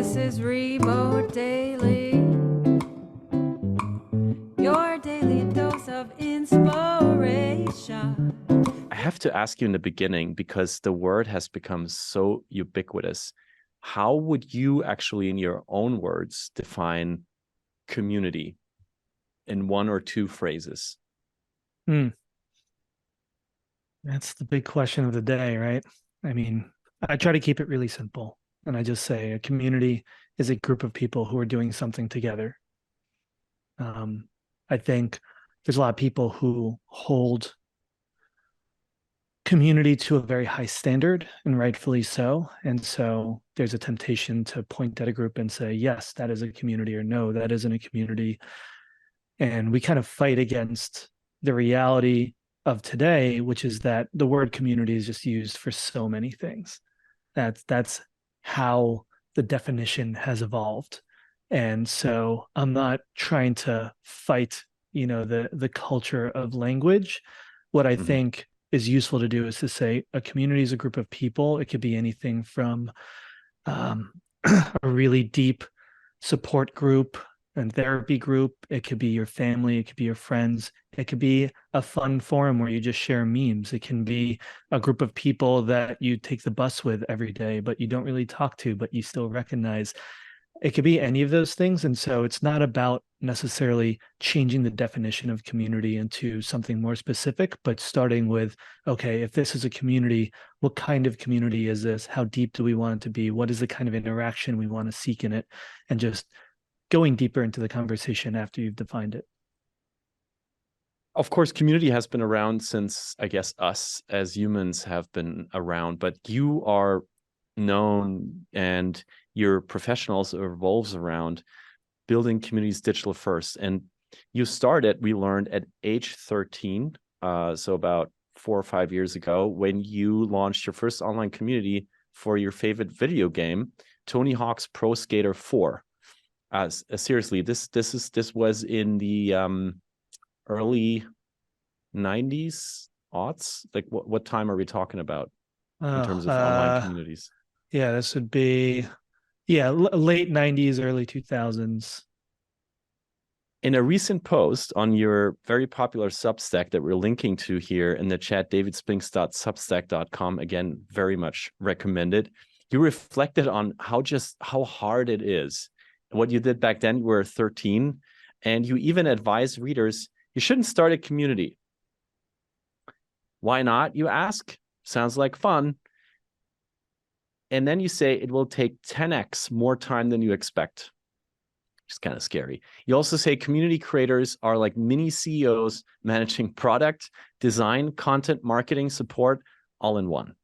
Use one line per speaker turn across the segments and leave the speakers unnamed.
This is Remote Daily, your daily dose of inspiration.
I have to ask you in the beginning, because the word has become so ubiquitous. How would you actually, in your own words, define community in one or two phrases?
That's the big question of the day, right? I mean, I try to keep it really simple. And I just say a community is a group of people who are doing something together. I think there's a lot of people who hold community to a very high standard, and rightfully so. And so there's a temptation to point at a group and say, yes, that is a community, or no, that isn't a community. And we kind of fight against the reality of today, which is that the word community is just used for so many things. That's how the definition has evolved. And so I'm not trying to fight, the culture of language. What I think is useful to do is to say a community is a group of people. It could be anything from a really deep support group and therapy group. It could be your family. It could be your friends. It could be a fun forum where you just share memes. It can be a group of people that you take the bus with every day, but you don't really talk to, but you still recognize. It could be any of those things. And so it's not about necessarily changing the definition of community into something more specific, but starting with, okay, if this is a community, what kind of community is this? How deep do we want it to be? What is the kind of interaction we want to seek in it? And just going deeper into the conversation after you've defined it.
Of course, community has been around since, I guess, us as humans have been around, but you are known and your profession also revolves around building communities digital first. And you started, we learned, at age 13, so about 4 or 5 years ago, when you launched your first online community for your favorite video game, Tony Hawk's Pro Skater 4. Seriously, this was in the early 90s, aughts. Like what time are we talking about in terms of online communities?
Yeah, this would be late 90s, early 2000s.
In a recent post on your very popular Substack that we're linking to here in the chat, davidspinks.substack.com, again, very much recommended, you reflected on how hard it is. What you did back then, you were 13, and you even advised readers, you shouldn't start a community. Why not, you ask? Sounds like fun. And then you say it will take 10x more time than you expect. It's kind of scary. You also say community creators are like mini CEOs managing product, design, content, marketing, support, all in one.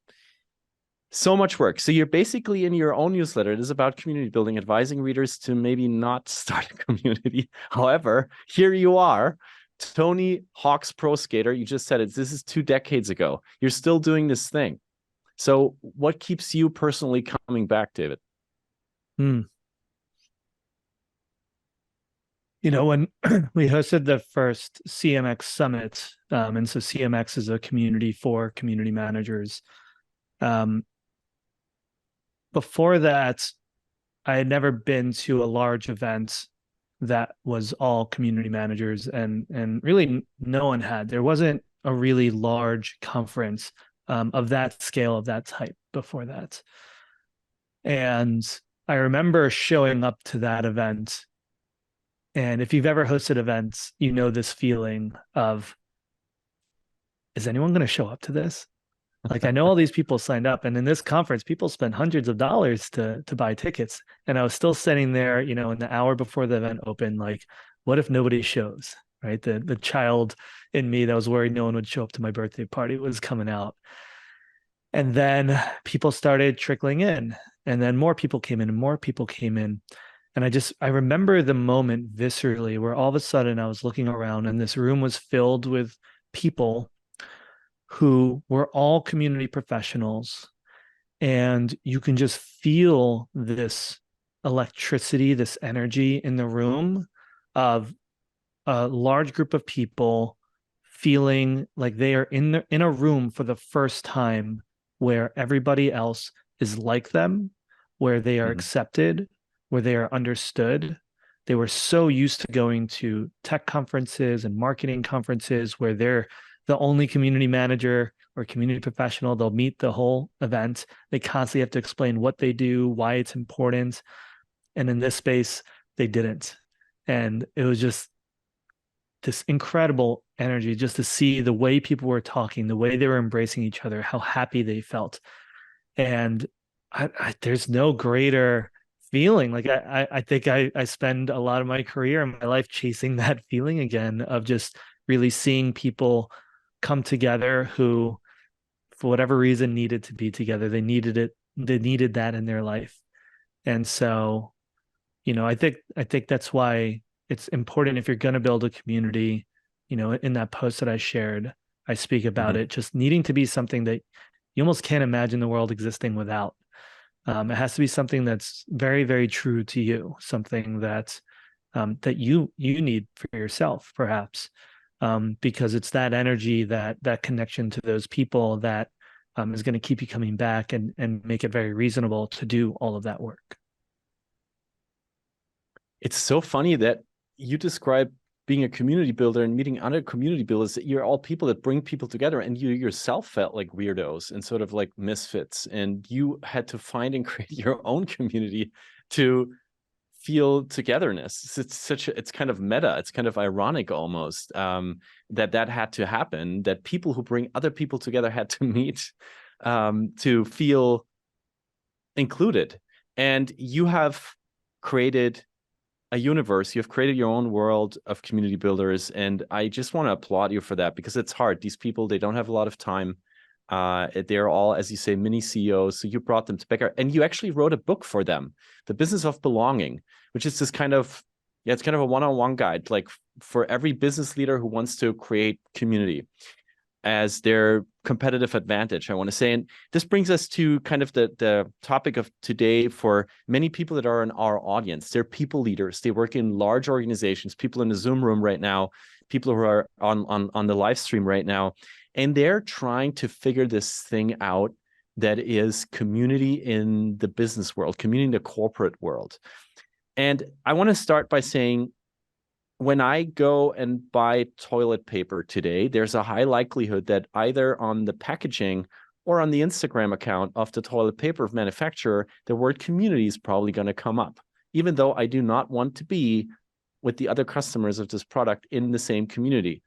So much work. So you're basically, in your own newsletter, it is about community building, advising readers to maybe not start a community. However, here you are, Tony Hawk's Pro Skater. You just said it. This is 2 decades ago. You're still doing this thing. So what keeps you personally coming back, David?
When we hosted the first CMX summit, and so CMX is a community for community managers. Before that, I had never been to a large event that was all community managers, and really no one had. There wasn't a really large conference of that scale, of that type before that. And I remember showing up to that event. And if you've ever hosted events, you know this feeling of, is anyone going to show up to this? Like, I know all these people signed up, and in this conference, people spend hundreds of dollars to buy tickets. And I was still sitting there, in the hour before the event opened, like, what if nobody shows, right? The child in me that was worried no one would show up to my birthday party was coming out. And then people started trickling in, and then more people came in and more people came in. And I remember the moment viscerally where all of a sudden I was looking around and this room was filled with people who were all community professionals. And you can just feel this electricity, this energy in the room of a large group of people feeling like they are in a room for the first time, where everybody else is like them, where they are accepted, where they are understood. They were so used to going to tech conferences and marketing conferences where they're the only community manager or community professional. They'll meet the whole event. They constantly have to explain what they do, why it's important. And in this space, they didn't. And it was just this incredible energy just to see the way people were talking, the way they were embracing each other, how happy they felt. And there's no greater feeling. Like I think I spend a lot of my career and my life chasing that feeling again of just really seeing people come together who, for whatever reason, needed to be together. They needed it. They needed that in their life. And so, I think that's why it's important if you're going to build a community. In that post that I shared, I speak about it just needing to be something that you almost can't imagine the world existing without. It has to be something that's very, very true to you, something that you need for yourself, perhaps, because it's that energy, that connection to those people that is going to keep you coming back and make it very reasonable to do all of that work.
It's so funny that you describe being a community builder and meeting other community builders. You're all people that bring people together, and you yourself felt like weirdos and sort of like misfits, and you had to find and create your own community to feel togetherness. It's kind of meta. It's kind of ironic almost that had to happen, that people who bring other people together had to meet to feel included. And you have created a universe. You've created your own world of community builders, and I just want to applaud you for that, because it's hard. These people, they don't have a lot of time. They're all, as you say, mini CEOs. So you brought them together, and you actually wrote a book for them, The Business of Belonging, which is this kind of, it's kind of a one-on-one guide, like for every business leader who wants to create community as their competitive advantage, I want to say. And this brings us to kind of the topic of today for many people that are in our audience. They're people leaders. They work in large organizations, people in the Zoom room right now, people who are on the live stream right now, and they're trying to figure this thing out that is community in the business world, community in the corporate world. And I want to start by saying, when I go and buy toilet paper today, there's a high likelihood that either on the packaging or on the Instagram account of the toilet paper manufacturer, the word community is probably going to come up, even though I do not want to be with the other customers of this product in the same community.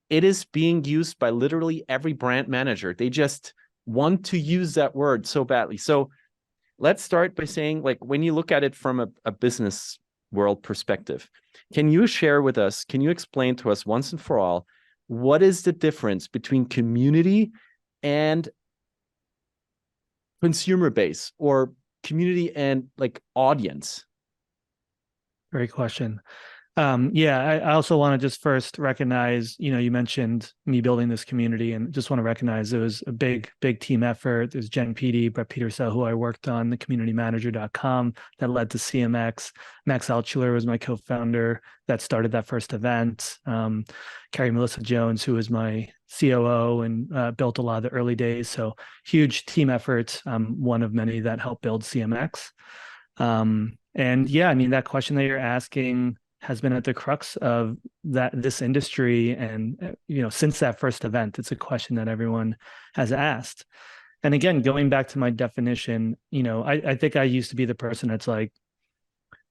It is being used by literally every brand manager. They just want to use that word so badly. So let's start by saying, like, when you look at it from a business world perspective, can you share with us, can you explain to us once and for all, what is the difference between community and consumer base, or community and like audience?
Great question. I also want to just first recognize, you mentioned me building this community, and just want to recognize it was a big team effort. There's Jen Peety, Brett Petersell, who I worked on the communitymanager.com that led to CMX. Max Altschuler was my co-founder that started that first event. Carrie Melissa Jones, who was my COO and built a lot of the early days. So huge team effort. One of many that helped build CMX. That question that you're asking has been at the crux of this industry. And, since that first event, it's a question that everyone has asked. And again, going back to my definition, I think I used to be the person that's like,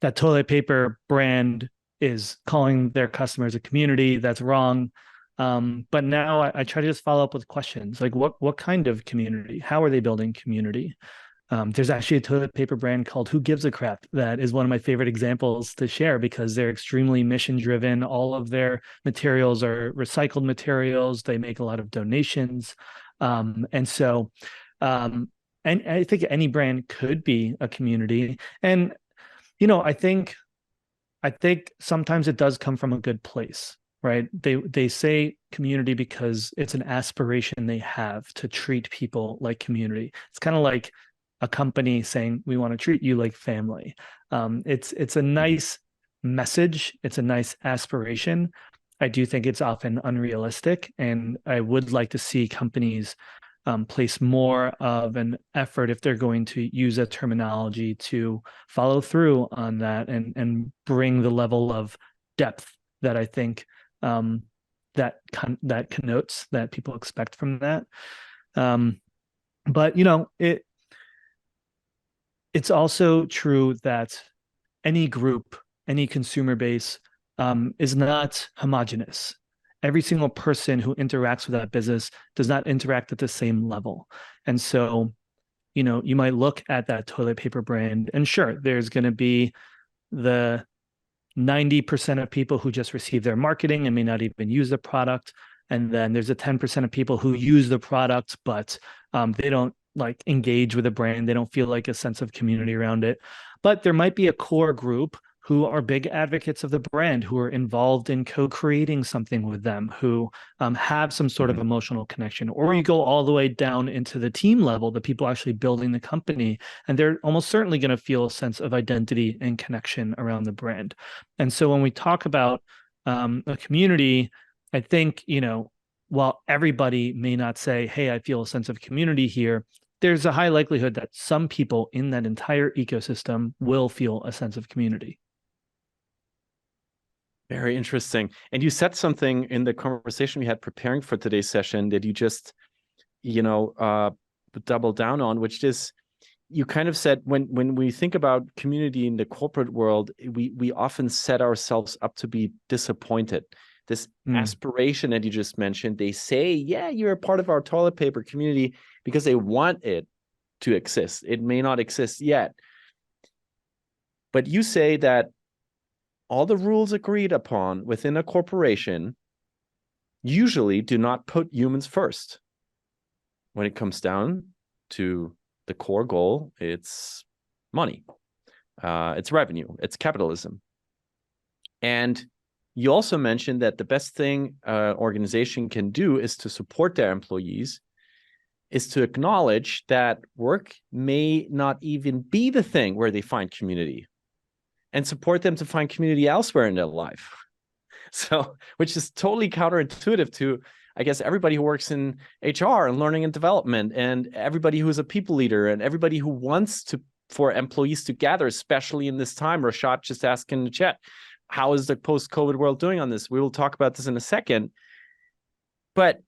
that toilet paper brand is calling their customers a community. That's wrong. But now I try to just follow up with questions like, what kind of community? How are they building community? There's actually a toilet paper brand called Who Gives a Crap that is one of my favorite examples to share, because they're extremely mission driven. All of their materials are recycled materials. They make a lot of donations. And I think any brand could be a community. And, I think sometimes it does come from a good place, right? They say community because it's an aspiration they have to treat people like community. It's kind of like a company saying, we want to treat you like family. It's a nice message. It's a nice aspiration. I do think it's often unrealistic, and I would like to see companies place more of an effort if they're going to use a terminology to follow through on that and bring the level of depth that I think that connotes that people expect from that. But it's also true that any group, any consumer base is not homogenous. Every single person who interacts with that business does not interact at the same level. And so, you might look at that toilet paper brand, and sure, there's going to be the 90% of people who just receive their marketing and may not even use the product. And then there's a 10% of people who use the product, but they don't engage with the brand. They don't feel like a sense of community around it. But there might be a core group who are big advocates of the brand, who are involved in co-creating something with them, who have some sort of emotional connection. Or you go all the way down into the team level, the people actually building the company, and they're almost certainly going to feel a sense of identity and connection around the brand. And so when we talk about a community, I think, while everybody may not say, hey, I feel a sense of community here, there's a high likelihood that some people in that entire ecosystem will feel a sense of community.
Very interesting. And you said something in the conversation we had preparing for today's session that you just, double down on, which is, you kind of said when we think about community in the corporate world, we often set ourselves up to be disappointed. This aspiration that you just mentioned, they say, yeah, you're a part of our toilet paper community because they want it to exist. It may not exist yet. But you say that all the rules agreed upon within a corporation usually do not put humans first. When it comes down to the core goal, it's money, it's revenue, it's capitalism. And you also mentioned that the best thing an organization can do is to support their employees, is to acknowledge that work may not even be the thing where they find community, and support them to find community elsewhere in their life. So, which is totally counterintuitive to, I guess, everybody who works in HR and learning and development, and everybody who is a people leader, and everybody who wants for employees to gather, especially in this time. Rashad just asked in the chat, how is the post-COVID world doing on this? We will talk about this in a second. But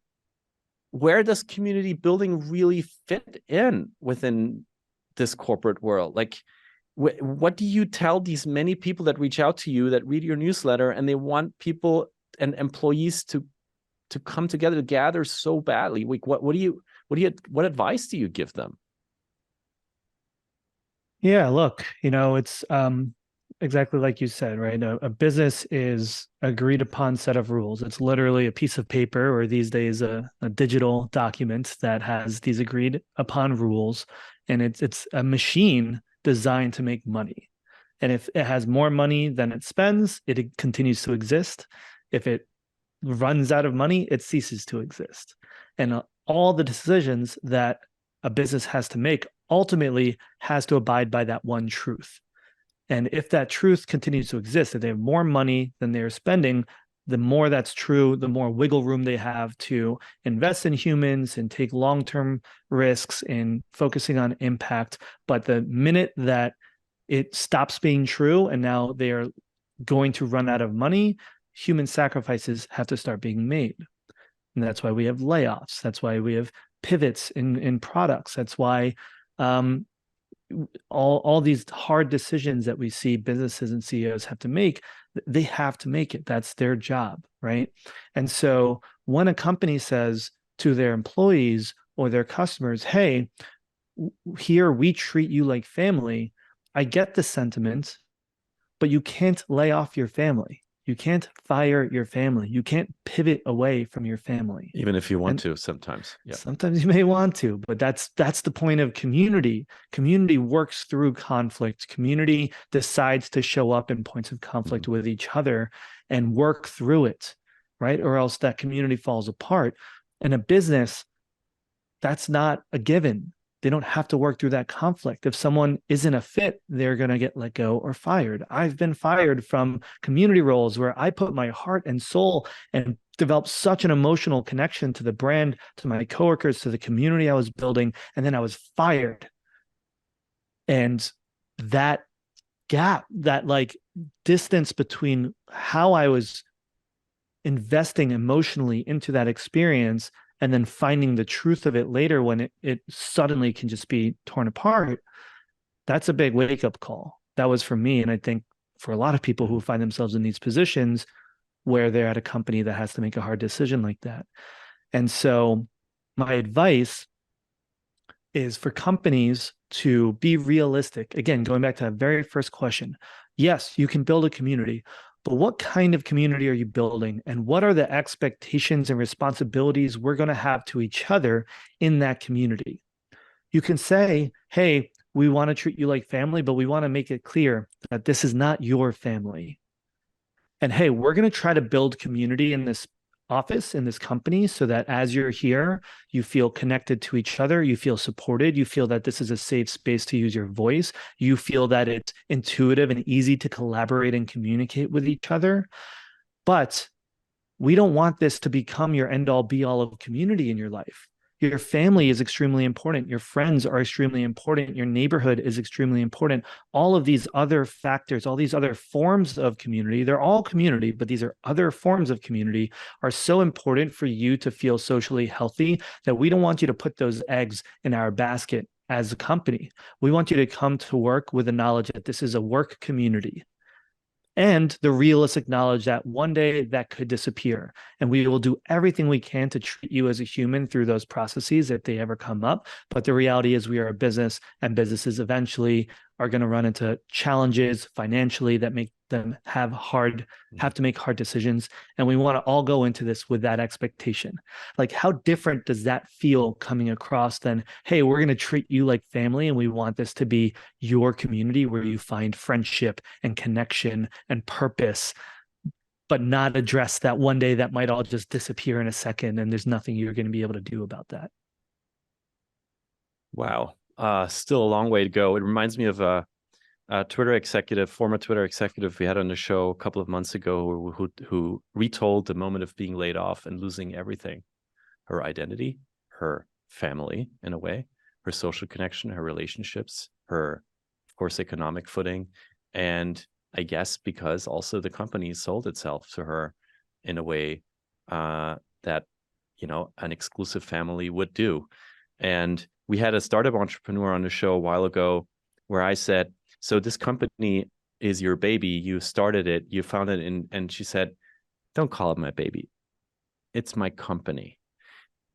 where does community building really fit in within this corporate world? What do you tell these many people that reach out to you, that read your newsletter, and they want people and employees to come together, to gather so badly? What advice do you give them?
Yeah, look, it's exactly like you said, right? A business is agreed upon set of rules. It's literally a piece of paper, or these days a digital document that has these agreed upon rules, and it's a machine designed to make money. And if it has more money than it spends, it continues to exist. If it runs out of money, it ceases to exist. And all the decisions that a business has to make ultimately has to abide by that one truth. And if that truth continues to exist, if they have more money than they're spending, the more that's true, the more wiggle room they have to invest in humans and take long-term risks in focusing on impact. But the minute that it stops being true and now they are going to run out of money, human sacrifices have to start being made. And that's why we have layoffs. That's why we have pivots in products. That's why all these hard decisions that we see businesses and CEOs have to make, they have to make it. That's their job, right? And so when a company says to their employees or their customers, hey, here we treat you like family, I get the sentiment, but you can't lay off your family. You can't fire your family. You can't pivot away from your family.
Even if you want to sometimes. Yeah.
Sometimes you may want to, but that's the point of community. Community works through conflict. Community decides to show up in points of conflict with each other and work through it, right? Or else that community falls apart. In a business, that's not a given. They don't have to work through that conflict. If someone isn't a fit, they're going to get let go or fired. I've been fired from community roles where I put my heart and soul and developed such an emotional connection to the brand, to my coworkers, to the community I was building, and then I was fired. And that gap, that like distance between how I was investing emotionally into that experience and then finding the truth of it later when it suddenly can just be torn apart, that's a big wake-up call. That was for me, and I think for a lot of people who find themselves in these positions where they're at a company that has to make a hard decision like that. And so my advice is for companies to be realistic. Again, going back to that very first question, yes, you can build a community, but what kind of community are you building? And what are the expectations and responsibilities we're going to have to each other in that community? You can say, hey, we want to treat you like family, but we want to make it clear that this is not your family. And hey, we're going to try to build community in this office, in this company, so that as you're here, you feel connected to each other, you feel supported, you feel that this is a safe space to use your voice, you feel that it's intuitive and easy to collaborate and communicate with each other. But we don't want this to become your end all be all of community in your life. Your family is extremely important. Your friends are extremely important. Your neighborhood is extremely important. All of these other factors, all these other forms of community, they're all community, but these are other forms of community, are so important for you to feel socially healthy that we don't want you to put those eggs in our basket as a company. We want you to come to work with the knowledge that this is a work community, and the realistic knowledge that one day that could disappear. And we will do everything we can to treat you as a human through those processes if they ever come up. But the reality is we are a business, and businesses eventually are going to run into challenges financially that make them have to make hard decisions. And we want to all go into this with that expectation. Like, how different does that feel coming across than, hey, we're going to treat you like family, and we want this to be your community where you find friendship and connection and purpose, but not address that one day that might all just disappear in a second, and there's nothing you're going to be able to do about that.
Wow. Still a long way to go. It reminds me of a former Twitter executive we had on the show a couple of months ago who retold the moment of being laid off and losing everything: her identity, her family in a way, her social connection, her relationships, her, of course, economic footing. And I guess because also the company sold itself to her in a way that, an exclusive family would do. And we had a startup entrepreneur on the show a while ago where I said, so this company is your baby. You started it, you founded it. And she said, don't call it my baby. It's my company.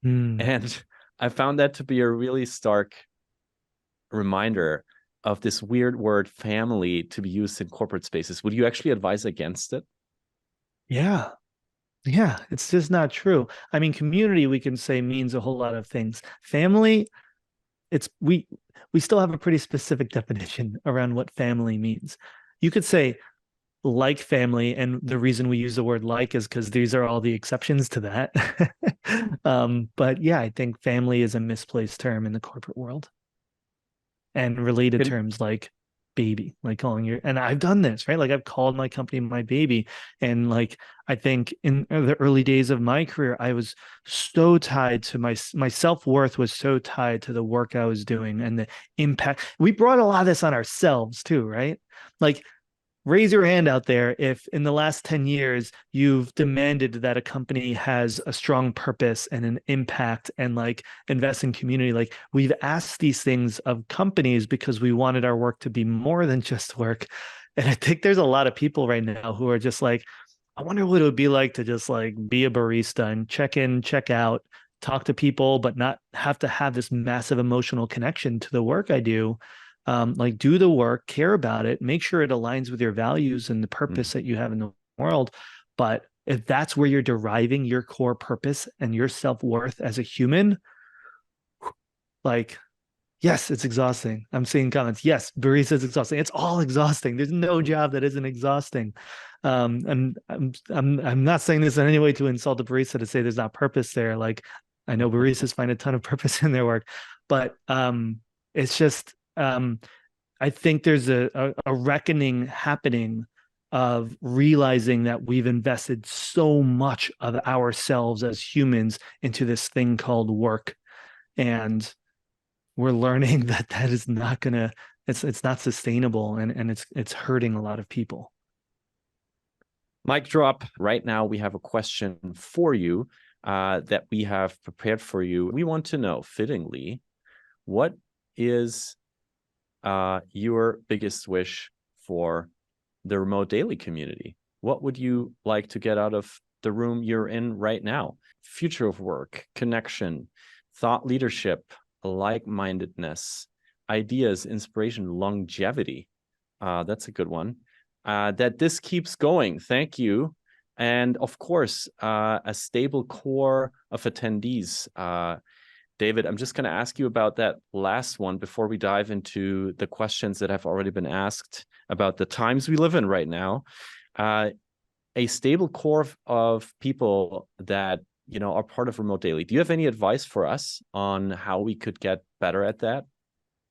And I found that to be a really stark reminder of this weird word family to be used in corporate spaces. Would you actually advise against it?
Yeah. Yeah, it's just not true. I mean, community, we can say, means a whole lot of things. Family, we still have a pretty specific definition around what family means. You could say like family, and the reason we use the word like is because these are all the exceptions to that. But yeah, I think family is a misplaced term in the corporate world, and related terms like baby, like calling and I've done this, right? Like I've called my company my baby. And like, I think in the early days of my career, I was so tied to my self-worth was so tied to the work I was doing and the impact. We brought a lot of this on ourselves too, right? Like, raise your hand out there if in the last 10 years you've demanded that a company has a strong purpose and an impact and like invest in community. Like, we've asked these things of companies because we wanted our work to be more than just work. And I think there's a lot of people right now who are just like, I wonder what it would be like to just like be a barista and check in, check out, talk to people, but not have to have this massive emotional connection to the work I do. Like, do the work, care about it, make sure it aligns with your values and the purpose that you have in the world. But if that's where you're deriving your core purpose and your self-worth as a human, like, yes, it's exhausting. I'm seeing comments. Yes, barista is exhausting. It's all exhausting. There's no job that isn't exhausting. And I'm not saying this in any way to insult a barista to say there's not purpose there. Like, I know baristas find a ton of purpose in their work, but it's just I think there's a reckoning happening of realizing that we've invested so much of ourselves as humans into this thing called work. And we're learning that that is not gonna, it's not sustainable, and it's hurting a lot of people.
Mic drop. Right now, we have a question for you that we have prepared for you. We want to know, fittingly, what is your biggest wish for the remote daily community? What would you like to get out of the room you're in right now? Future of work, connection, thought leadership, like-mindedness, ideas, inspiration, longevity. That's a good one. That this keeps going. Thank you. And of course, a stable core of attendees. David, I'm just going to ask you about that last one before we dive into the questions that have already been asked about the times we live in right now. A stable core of people that are part of Remote Daily. Do you have any advice for us on how we could get better at that?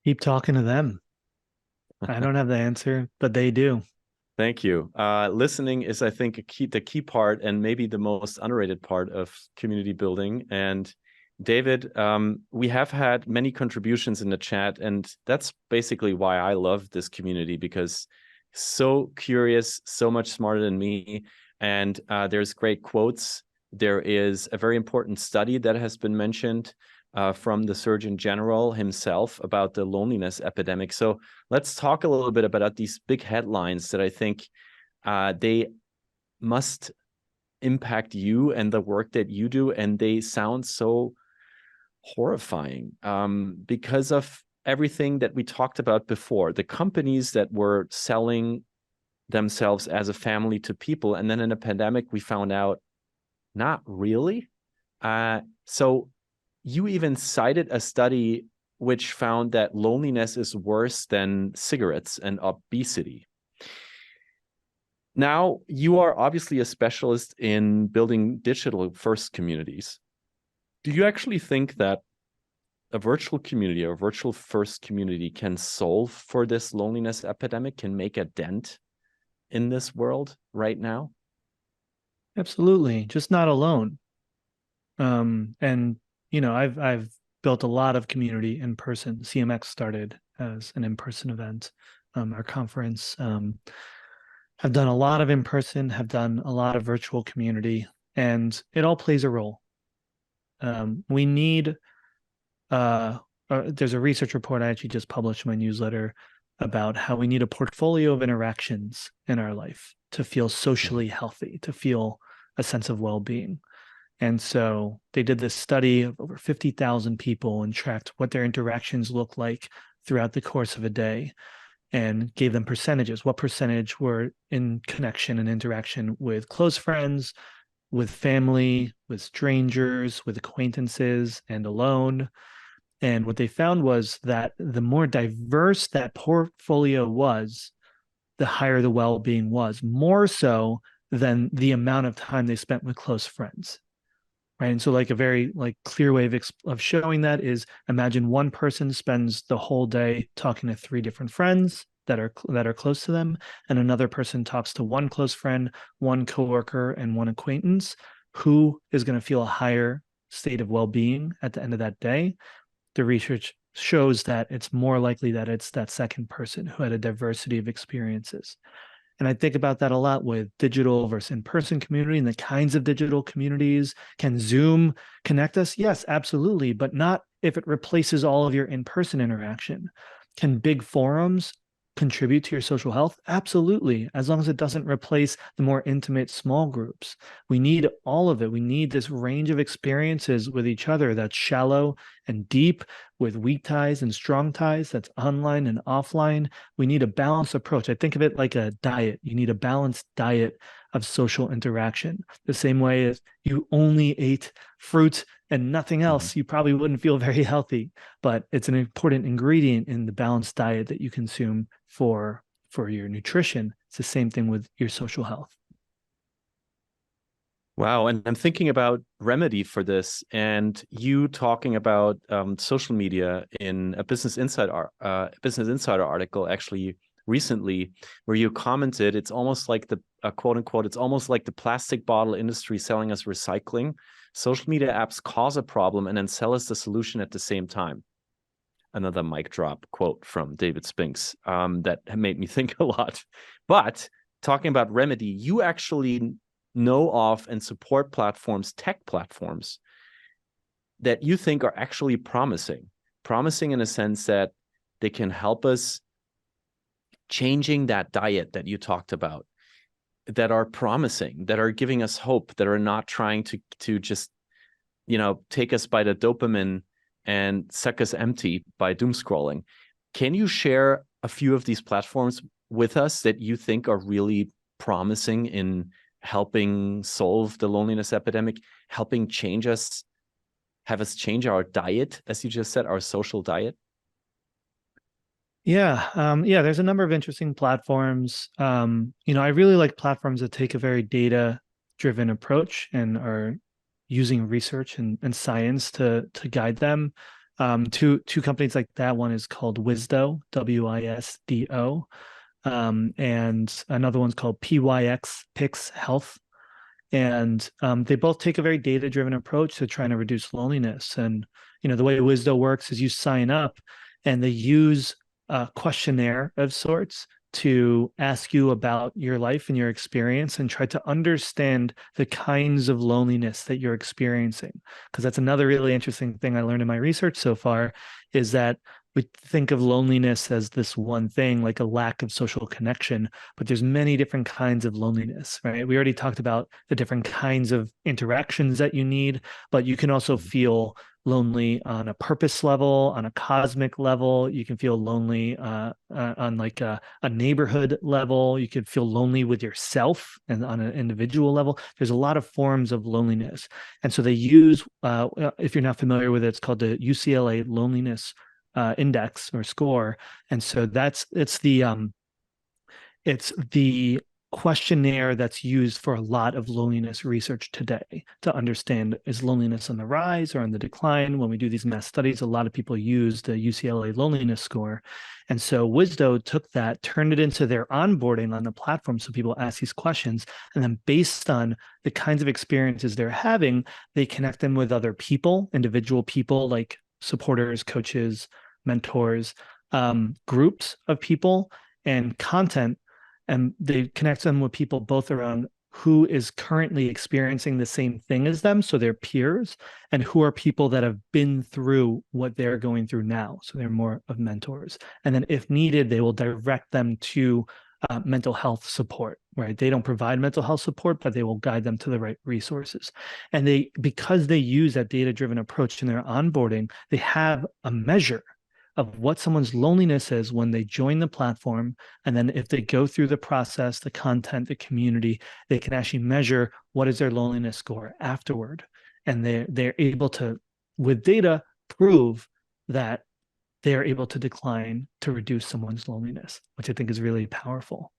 Keep talking to them. I don't have the answer, but they do.
Thank you. Listening is, I think, the key part, and maybe the most underrated part of community building. And David, we have had many contributions in the chat, and that's basically why I love this community, because so curious, so much smarter than me. And there's great quotes. There is a very important study that has been mentioned from the Surgeon General himself about the loneliness epidemic. So let's talk a little bit about these big headlines that I think they must impact you and the work that you do. And they sound so horrifying because of everything that we talked about before. The companies that were selling themselves as a family to people. And then in a pandemic, we found out, not really. So you even cited a study which found that loneliness is worse than cigarettes and obesity. Now, you are obviously a specialist in building digital-first communities. Do you actually think that a virtual community or virtual-first community can solve for this loneliness epidemic, can make a dent in this world right now?
Absolutely, just not alone. And I've built a lot of community in person. CMX started as an in-person event. Our conference, have done a lot of in-person, have done a lot of virtual community, and it all plays a role. We need. There's a research report I actually just published in my newsletter about how we need a portfolio of interactions in our life to feel socially healthy, to feel a sense of well-being. And so they did this study of over 50,000 people and tracked what their interactions look like throughout the course of a day and gave them percentages. What percentage were in connection and interaction with close friends, with family, with strangers, with acquaintances, and alone. And what they found was that the more diverse that portfolio was, the higher the well-being was, more so than the amount of time they spent with close friends. Right. And so like a very clear way of showing that is, imagine one person spends the whole day talking to 3 different friends that are close to them, and another person talks to 1 close friend, 1 coworker, and 1 acquaintance. Who is going to feel a higher state of well-being at the end of that day? The research shows that it's more likely that it's that second person who had a diversity of experiences. And I think about that a lot with digital versus in-person community and the kinds of digital communities. Can Zoom connect us? Yes, absolutely, but not if it replaces all of your in-person interaction. Can big forums contribute to your social health? Absolutely, as long as it doesn't replace the more intimate small groups. We need all of it. We need this range of experiences with each other that's shallow and deep, with weak ties and strong ties, that's online and offline. We need a balanced approach. I think of it like a diet. You need a balanced diet of social interaction. The same way as you only ate fruit and nothing else, you probably wouldn't feel very healthy, but it's an important ingredient in the balanced diet that you consume for your nutrition. It's the same thing with your social health.
Wow. And I'm thinking about remedy for this, and you talking about social media in a Business Insider article actually recently, where you commented, it's almost like the quote unquote, it's almost like the plastic bottle industry selling us recycling. Social media apps cause a problem and then sell us the solution at the same time. Another mic drop quote from David Spinks that made me think a lot. But talking about remedy, you actually know of and support platforms, tech platforms, that you think are actually promising in a sense that they can help us changing that diet that you talked about, that are promising, that are giving us hope, that are not trying to just, take us by the dopamine and suck us empty by doom scrolling. Can you share a few of these platforms with us that you think are really promising in helping solve the loneliness epidemic, helping have us change our diet, as you just said, our social diet?
Yeah, there's a number of interesting platforms. I really like platforms that take a very data-driven approach and are using research and science to guide them. Two companies like that. One is called Wisdo, Wisdo, and another one's called Pix Health. And they both take a very data-driven approach to trying to reduce loneliness. And the way Wisdo works is you sign up, and they use a questionnaire of sorts to ask you about your life and your experience and try to understand the kinds of loneliness that you're experiencing. Because that's another really interesting thing I learned in my research so far, is that we think of loneliness as this one thing, like a lack of social connection, but there's many different kinds of loneliness, right? We already talked about the different kinds of interactions that you need, but you can also feel lonely on a purpose level, on a cosmic level. You can feel lonely on like a neighborhood level. You could feel lonely with yourself and on an individual level. There's a lot of forms of loneliness. And so they use, if you're not familiar with it, it's called the UCLA Loneliness Index or score. And so it's the questionnaire that's used for a lot of loneliness research today to understand, is loneliness on the rise or on the decline? When we do these mass studies, a lot of people use the UCLA loneliness score. And so Wisdo took that, turned it into their onboarding on the platform. So people ask these questions, and then based on the kinds of experiences they're having, they connect them with other people, individual people like supporters, coaches, mentors, groups of people, and content. And they connect them with people both around who is currently experiencing the same thing as them, so they're peers, and who are people that have been through what they're going through now, so they're more of mentors. And then if needed, they will direct them to mental health support, right? They don't provide mental health support, but they will guide them to the right resources. And because they use that data-driven approach in their onboarding, they have a measure of what someone's loneliness is when they join the platform. And then if they go through the process, the content, the community, they can actually measure what is their loneliness score afterward. And they're able to, with data, prove that they're able to decline to reduce someone's loneliness, which I think is really powerful.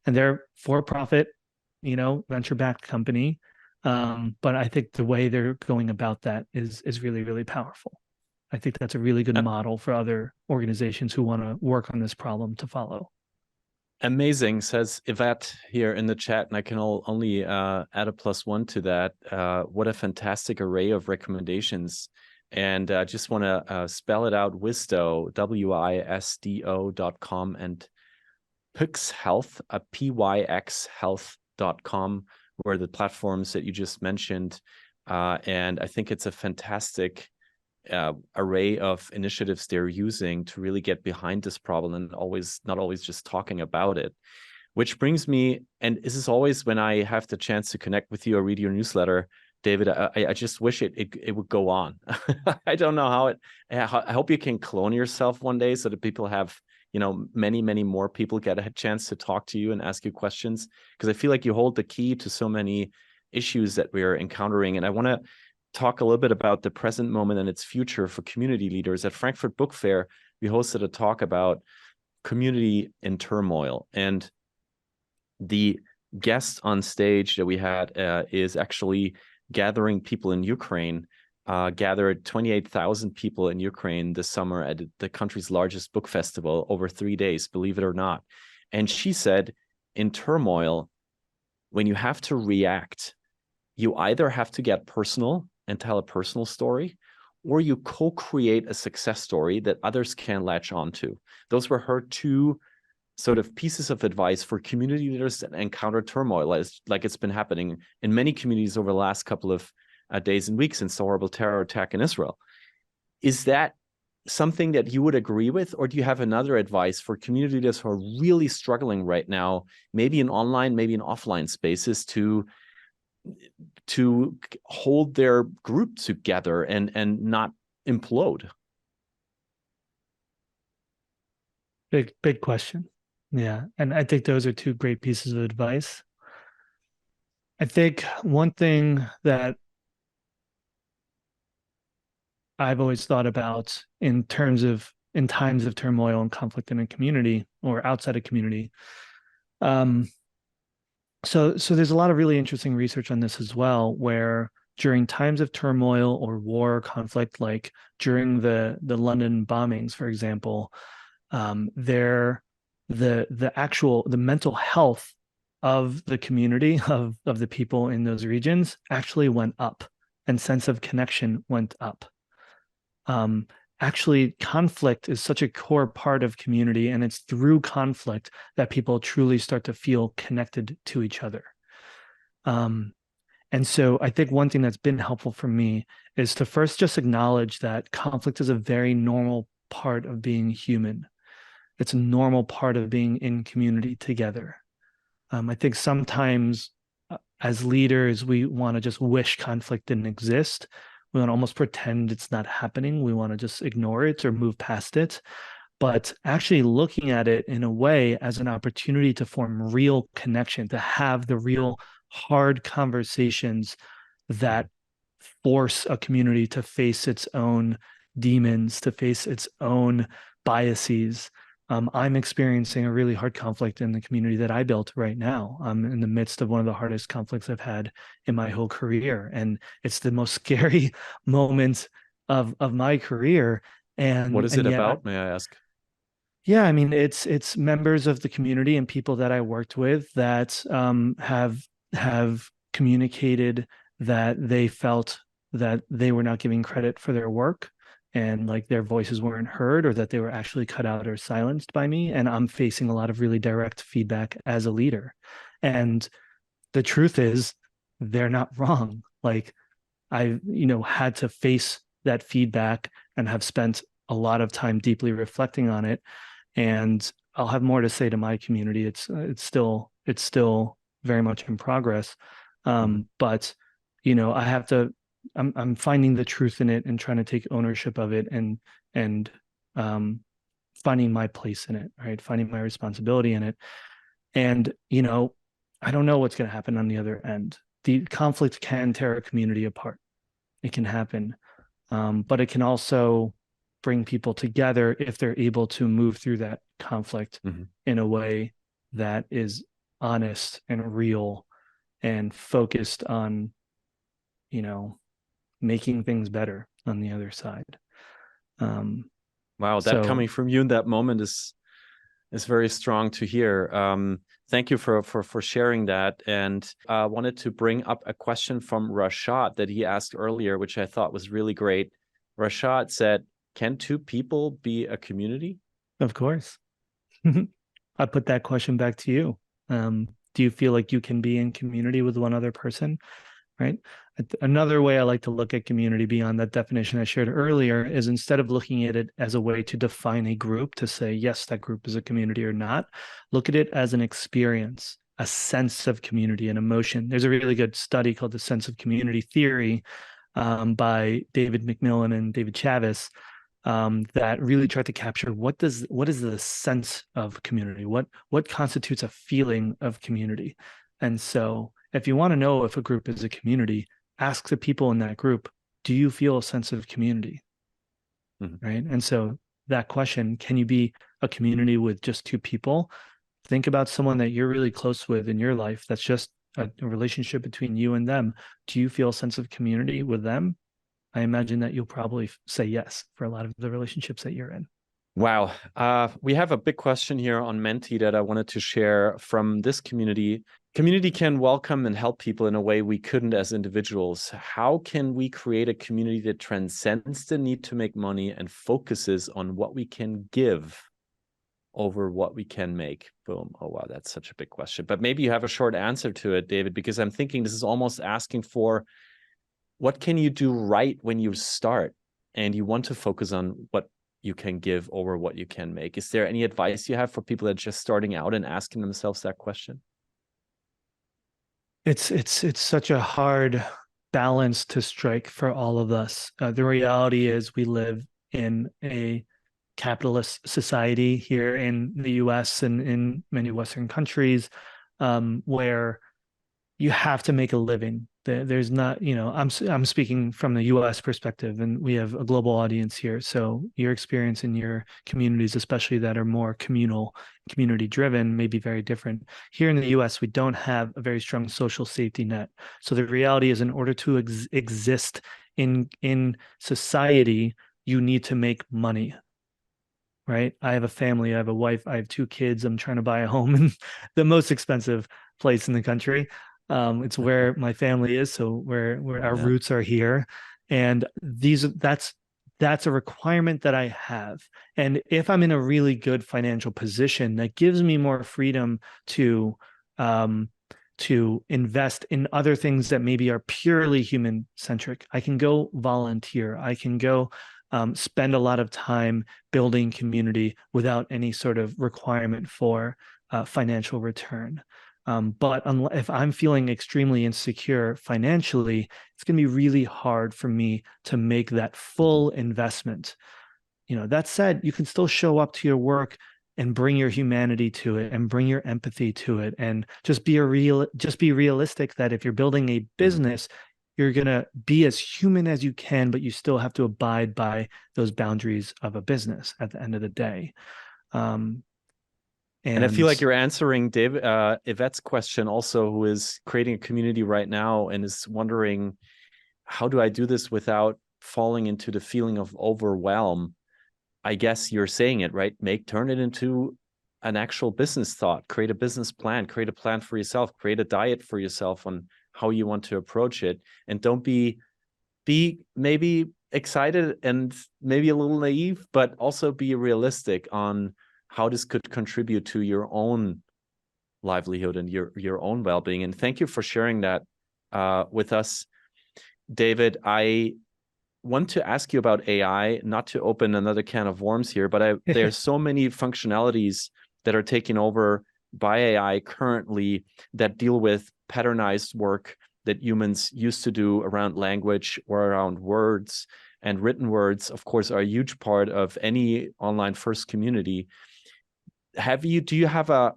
And they're for-profit, venture-backed company. But I think the way they're going about that is really, really powerful. I think that's a really good model for other organizations who want to work on this problem to follow.
Amazing, says Yvette here in the chat, and I can only add a +1 to that. What a fantastic array of recommendations. And I just want to spell it out: Wisdo, Wisdo.com, and Pix Health, pyxhealth.com, were the platforms that you just mentioned. And I think it's a fantastic array of initiatives they're using to really get behind this problem and not always just talking about it. Which brings me, and this is always when I have the chance to connect with you or read your newsletter, David, I just wish it would go on. I don't know how I hope you can clone yourself one day so that people have, many, many more people get a chance to talk to you and ask you questions, because I feel like you hold the key to so many issues that we're encountering. And I want to talk a little bit about the present moment and its future for community leaders. At Frankfurt Book Fair, we hosted a talk about community in turmoil, and the guest on stage that we had is actually gathering people in Ukraine, gathered 28,000 people in Ukraine this summer at the country's largest book festival over 3 days, believe it or not. And she said, in turmoil, when you have to react, you either have to get personal and tell a personal story, or you co-create a success story that others can latch onto. Those were her two sort of pieces of advice for community leaders that encounter turmoil, like it's been happening in many communities over the last couple of days and weeks since the horrible terror attack in Israel. Is that something that you would agree with, or do you have another advice for community leaders who are really struggling right now, maybe in online, maybe in offline spaces, to hold their group together and not implode?
Big question. Yeah. And I think those are two great pieces of advice. I think one thing that I've always thought about in times of turmoil and conflict in a community or outside a community. So there's a lot of really interesting research on this as well, where during times of turmoil or war or conflict, like during the London bombings, for example, the mental health of the community of the people in those regions actually went up, and sense of connection went up. Actually, conflict is such a core part of community, and it's through conflict that people truly start to feel connected to each other. And so I think one thing that's been helpful for me is to first just acknowledge that conflict is a very normal part of being human. It's a normal part of being in community together. I think sometimes as leaders, we want to just wish conflict didn't exist. We want to almost pretend it's not happening. We want to just ignore it or move past it. But actually looking at it in a way as an opportunity to form real connection, to have the real hard conversations that force a community to face its own demons, to face its own biases. I'm experiencing a really hard conflict in the community that I built right now. I'm in the midst of one of the hardest conflicts I've had in my whole career. And it's the most scary moment of my career. And
what is
and
it
yet
about, may I ask?
Yeah, I mean, it's members of the community and people that I worked with that have communicated that they felt that they were not giving credit for their work, and like their voices weren't heard, or that they were actually cut out or silenced by me. And I'm facing a lot of really direct feedback as a leader. And the truth is, they're not wrong. Like I, had to face that feedback and have spent a lot of time deeply reflecting on it. And I'll have more to say to my community. It's still very much in progress. But I have to. I'm finding the truth in it and trying to take ownership of it, and finding my place in it. Right, finding my responsibility in it. And I don't know what's going to happen on the other end. The conflict can tear a community apart. It can happen, but it can also bring people together if they're able to move through that conflict in a way that is honest and real and focused on, making things better on the other side.
Wow, that coming from you in that moment is very strong to hear. Thank you for sharing that. And I wanted to bring up a question from Rashad that he asked earlier, which I thought was really great. Rashad said, can two people be a community?
Of course. I put that question back to you. Do you feel like you can be in community with one other person? Right. Another way I like to look at community beyond that definition I shared earlier is, instead of looking at it as a way to define a group, to say, yes, that group is a community or not, look at it as an experience, a sense of community and emotion. There's a really good study called The Sense of Community Theory by David McMillan and David Chavis that really tried to capture what is the sense of community, what constitutes a feeling of community. And so if you want to know if a group is a community, ask the people in that group, do you feel a sense of community? Right. And so that question, can you be a community with just two people? Think about someone that you're really close with in your life. That's just a relationship between you and them. Do you feel a sense of community with them? I imagine that you'll probably say yes for a lot of the relationships that you're in.
Wow. We have a big question here on Menti that I wanted to share from this community. Community can welcome and help people in a way we couldn't as individuals. How can we create a community that transcends the need to make money and focuses on what we can give over what we can make? Boom. Oh, wow. That's such a big question. But maybe you have a short answer to it, David, because I'm thinking this is almost asking for what can you do right when you start and you want to focus on what you can give over what you can make. Is there any advice you have for people that are just starting out and asking themselves that question?
It's such a hard balance to strike for all of us. The reality is we live in a capitalist society here in the US and in many Western countries, where you have to make a living. There's not, I'm speaking from the US perspective, and we have a global audience here. So your experience in your communities, especially that are more communal, community driven, may be very different. Here in the US, we don't have a very strong social safety net. So the reality is, in order to exist in society, you need to make money. Right. I have a family, I have a wife, I have 2 kids. I'm trying to buy a home in the most expensive place in the country. It's where my family is, so where our roots are here, and that's a requirement that I have. And if I'm in a really good financial position, that gives me more freedom to invest in other things that maybe are purely human centric. I can go volunteer. I can go spend a lot of time building community without any sort of requirement for financial return. But if I'm feeling extremely insecure financially, it's going to be really hard for me to make that full investment. That said, you can still show up to your work and bring your humanity to it and bring your empathy to it, and just be realistic that if you're building a business, you're going to be as human as you can, but you still have to abide by those boundaries of a business at the end of the day.
And I feel like you're answering David, Yvette's question also, who is creating a community right now and is wondering, how do I do this without falling into the feeling of overwhelm? I guess you're saying it, right? Turn it into an actual business thought, create a business plan, create a plan for yourself, create a diet for yourself on how you want to approach it. And don't be maybe excited and maybe a little naive, but also be realistic on how this could contribute to your own livelihood and your own well-being. And thank you for sharing that with us, David. I want to ask you about AI, not to open another can of worms here, but there's so many functionalities that are taken over by AI currently that deal with patternized work that humans used to do around language or around words. And written words, of course, are a huge part of any online first community. Do you have an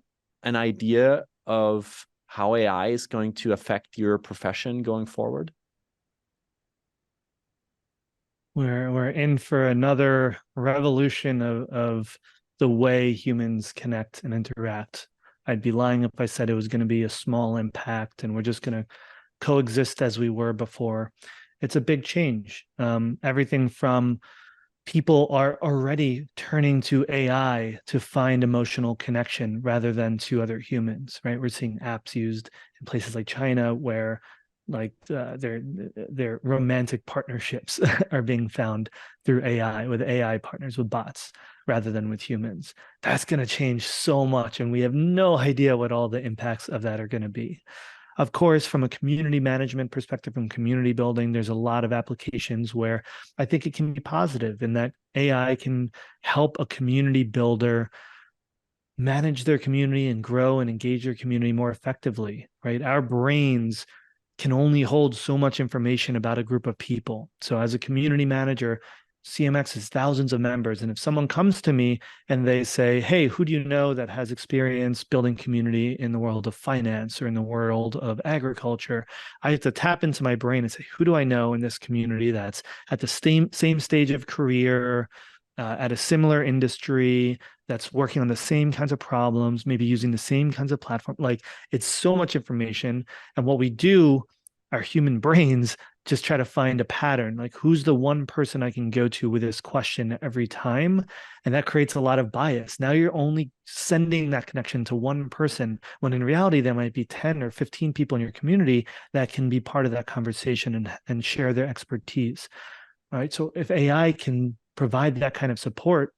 idea of how AI is going to affect your profession going forward?
We're in for another revolution of the way humans connect and interact. I'd be lying if I said it was going to be a small impact and we're just going to coexist as we were before. It's a big change. Everything from people are already turning to AI to find emotional connection rather than to other humans, right? We're seeing apps used in places like China where their romantic partnerships are being found through AI, with AI partners, with bots rather than with humans. That's going to change so much, and we have no idea what all the impacts of that are going to be. Of course, from a community management perspective, from community building, there's a lot of applications where I think it can be positive in that AI can help a community builder manage their community and grow and engage their community more effectively, right? Our brains can only hold so much information about a group of people. So as a community manager, CMX has thousands of members. And if someone comes to me and they say, hey, who do you know that has experience building community in the world of finance or in the world of agriculture? I have to tap into my brain and say, who do I know in this community that's at the same stage of career, at a similar industry, that's working on the same kinds of problems, maybe using the same kinds of platform. Like, it's so much information. And what we do, our human brains just try to find a pattern, like who's the one person I can go to with this question every time. And that creates a lot of bias. Now you're only sending that connection to one person, when in reality, there might be 10 or 15 people in your community that can be part of that conversation and share their expertise. All right. So if AI can provide that kind of support,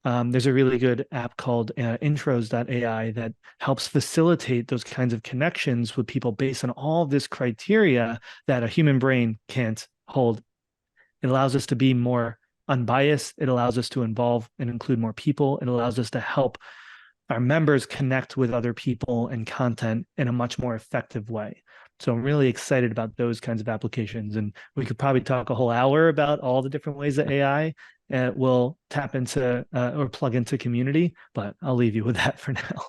there's a really good app called intros.ai that helps facilitate those kinds of connections with people based on all this criteria that a human brain can't hold. It allows us to be more unbiased. It allows us to involve and include more people. It allows us to help our members connect with other people and content in a much more effective way. So I'm really excited about those kinds of applications. And we could probably talk a whole hour about all the different ways that AI will tap into or plug into community, but I'll leave you with that for now.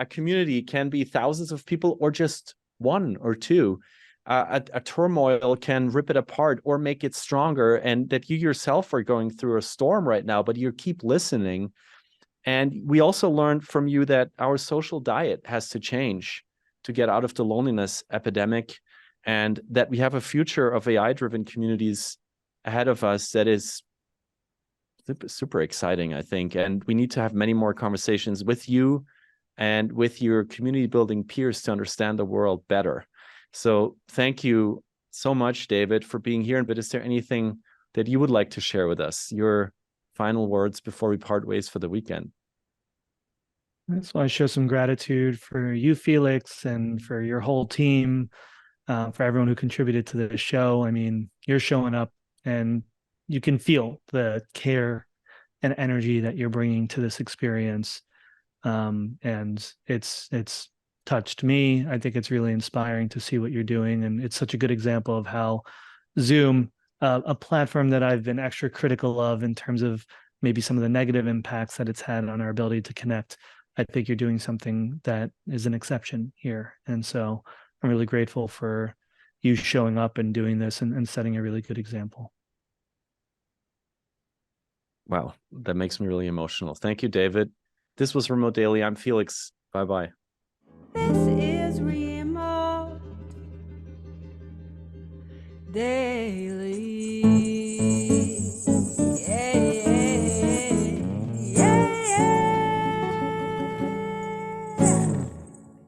A community can be thousands of people or just one or two. A turmoil can rip it apart or make it stronger, and that you yourself are going through a storm right now, but you keep listening. And we also learned from you that our social diet has to change to get out of the loneliness epidemic, and that we have a future of AI-driven communities ahead of us that is super exciting, I think. And we need to have many more conversations with you and with your community building peers to understand the world better. So thank you so much, David, for being here. But is there anything that you would like to share with us? Your final words before we part ways for the weekend.
So I show some gratitude for you, Felix, and for your whole team, for everyone who contributed to the show. I mean, you're showing up and you can feel the care and energy that you're bringing to this experience. And it's touched me. I think it's really inspiring to see what you're doing. And it's such a good example of how Zoom, a platform that I've been extra critical of in terms of maybe some of the negative impacts that it's had on our ability to connect, I think you're doing something that is an exception here. And so I'm really grateful for you showing up and doing this and setting a really good example.
Wow, that makes me really emotional. Thank you, David. This was Remote Daily. I'm Felix. Bye-bye.
This is Remote Daily.